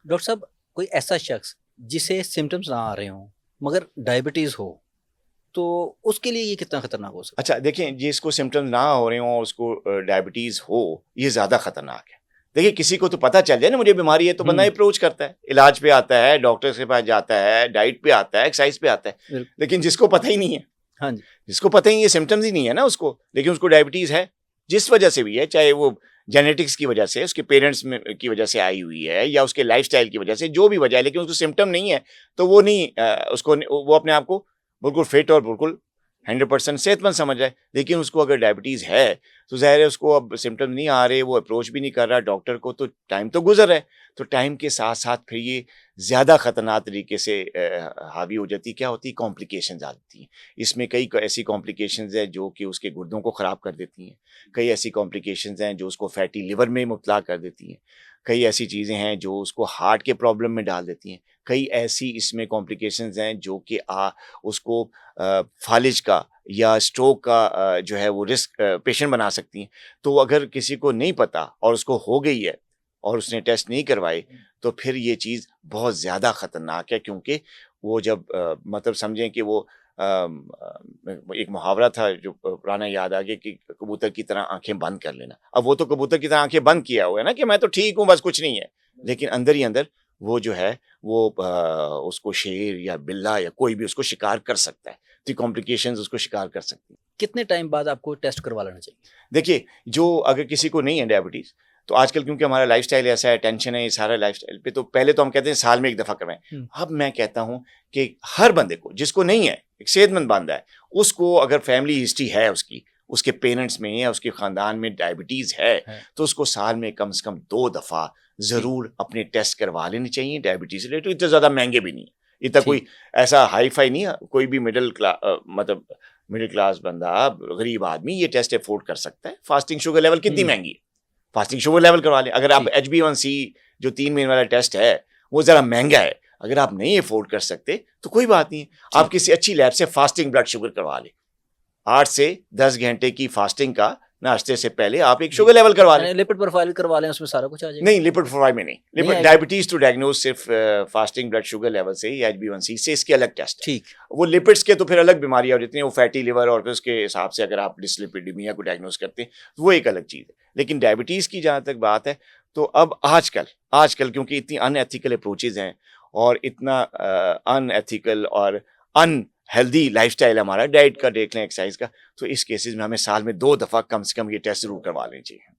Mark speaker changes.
Speaker 1: Doctor साहब, कोई ऐसा शख्स जिसे सिम्टम्स ना आ रहे हों मगर डायबिटीज हो, तो उसके लिए ये कितना खतरनाक हो सकता
Speaker 2: अच्छा देखें, जिसको सिम्टम्स ना हो रहे हों और उसको डायबिटीज़ हो, ये ज़्यादा ख़तरनाक है। देखिए, किसी को तो पता चल जाए ना मुझे बीमारी है, तो
Speaker 1: है?
Speaker 2: बंदा अप्रोच करता है, इलाज पे आता है, डॉक्टर के पास जाता है, डाइट पे आता है, एक्सरसाइज पे आता है।
Speaker 1: बिल्कुल।
Speaker 2: लेकिन जिसको पता ही नहीं है,
Speaker 1: हाँ जी।
Speaker 2: जिसको पता ही ये सिम्टम्स ही नहीं है ना उसको, लेकिन उसको डायबिटीज़ है, जिस वजह से भी है, चाहे वो जेनेटिक्स की वजह से, उसके पेरेंट्स में की वजह से आई हुई है या उसके लाइफ़स्टाइल की वजह से, जो भी वजह है, लेकिन उसको सिम्पटम नहीं है, तो वो नहीं वो अपने आप को बिल्कुल फिट और बिल्कुल 100% सेहतमंद समझ रहा है। लेकिन उसको अगर डायबिटीज़ है, तो ज़ाहिर है उसको अब सिम्पटम नहीं आ रहे, वो अप्रोच भी नहीं कर रहा डॉक्टर को, तो टाइम तो गुज़र रहा है। तो टाइम के साथ-साथ फिर ये ज़्यादा ख़तरनाक तरीके से हावी हो जाती है। क्या होती है? कॉम्प्लिकेशंस आती हैं। इसमें कई ऐसी कॉम्प्लिकेशंस हैं जो कि उसके गुर्दों को ख़राब कर देती हैं। कई ऐसी कॉम्प्लिकेशंस हैं जो उसको फैटी लिवर में मुब्तला कर देती हैं। कई ऐसी चीज़ें हैं जो उसको हार्ट के प्रॉब्लम में डाल देती हैं। कई ऐसी इसमें कॉम्प्लिकेशंस हैं जो कि उसको फालिज का या स्ट्रोक का जो है वो रिस्क पेशेंट बना सकती हैं। तो अगर किसी को नहीं पता और उसको हो गई है और उसने टेस्ट नहीं करवाए, तो फिर ये चीज़ बहुत ज़्यादा ख़तरनाक है, क्योंकि वो जब मतलब समझें कि वो एक मुहावरा था जो पुराना याद आ गया कि कबूतर की तरह आँखें बंद कर लेना। अब वो तो कबूतर की तरह आँखें बंद किया हुआ है ना कि मैं तो ठीक हूँ, बस कुछ नहीं है। लेकिन अंदर ही अंदर वो जो है वो उसको शेर या बिल्ला या कोई भी उसको शिकार कर सकता है। तो कॉम्प्लिकेशंस उसको शिकार कर सकती हैं।
Speaker 1: कितने टाइम बाद आपको टेस्ट करवा लेना चाहिए?
Speaker 2: देखिए, जो अगर किसी को नहीं है डायबिटीज़, तो आजकल क्योंकि हमारा लाइफ़स्टाइल ऐसा है, टेंशन है ये सारा लाइफ़स्टाइल पे, तो पहले तो हम कहते हैं साल में 1 दफ़ा करवाएँ।
Speaker 1: हुँ।
Speaker 2: अब मैं कहता हूँ कि हर बंदे को, जिसको नहीं है, एक सेहतमंद बंदा है, उसको अगर फैमिली हिस्ट्री है उसकी, उसके पेरेंट्स में या उसके ख़ानदान में डायबिटीज़ है,
Speaker 1: है।
Speaker 2: तो उसको साल में कम से कम 2 दफ़ा
Speaker 1: ठीक।
Speaker 2: ज़रूर अपने टेस्ट करवा लेने चाहिए डायबिटीज़ से रिलेटेड। इतने ज़्यादा महँगे भी नहीं है। इतना कोई
Speaker 1: ठीक।
Speaker 2: ऐसा हाई-फ़ाई नहीं है, कोई भी मतलब मिडिल क्लास बंदा, गरीब आदमी ये टेस्ट अफ़ोर्ड कर सकता है। फास्टिंग शुगर लेवल कितनी
Speaker 1: हुँ।
Speaker 2: महँगी है? फास्टिंग शुगर लेवल करवा लें। अगर आप
Speaker 1: ठीक।
Speaker 2: HbA1c जो 3 महीने वाला टेस्ट है, वो ज़रा महँगा है। अगर आप नहीं अफ़ोर्ड कर सकते, तो कोई बात नहीं है। आप
Speaker 1: ठीक।
Speaker 2: किसी अच्छी लैब से फास्टिंग ब्लड शुगर करवा लें। 8 से 10 घंटे की फास्टिंग का नाश्ते से पहले आप एक
Speaker 1: जी।
Speaker 2: शुगर लेवल करवा लें।
Speaker 1: यानी लिपिड प्रोफाइल करवा लें, उसमें सारा कुछ आ जाएगा?
Speaker 2: नहीं, लिपिड प्रोफाइल में नहीं।
Speaker 1: नहीं
Speaker 2: लिपिड
Speaker 1: आएगा?
Speaker 2: डायबिटीज़ टू डायग्नोज़ सिर्फ़ फास्टिंग ब्लड शुगर लेवल से या HbA1c से, इसके अलग टेस्ट है।
Speaker 1: ठीक।
Speaker 2: वो लिपिड्स के तो फिर अलग बीमारियाँ हो जाती हैं, वो फैटी लिवर और फिर उसके हिसाब से अगर आप डिसलिपिडेमिया को डायग्नोज़ करते हैं, तो वो एक अलग चीज़ है। लेकिन डायबिटीज़ की जहाँ तक बात है, तो अब आजकल आजकल क्योंकि इतनी अनएथिकल अप्रोचेज़ हैं और इतना अनएथिकल और अनहेल्दी लाइफ़स्टाइल हमारा, डाइट का देख लें, एक्सरसाइज़ का, तो इस केसेज़ में हमें साल में 2 दफ़ा कम से कम ये टेस्ट ज़रूर करवा लेने चाहिए।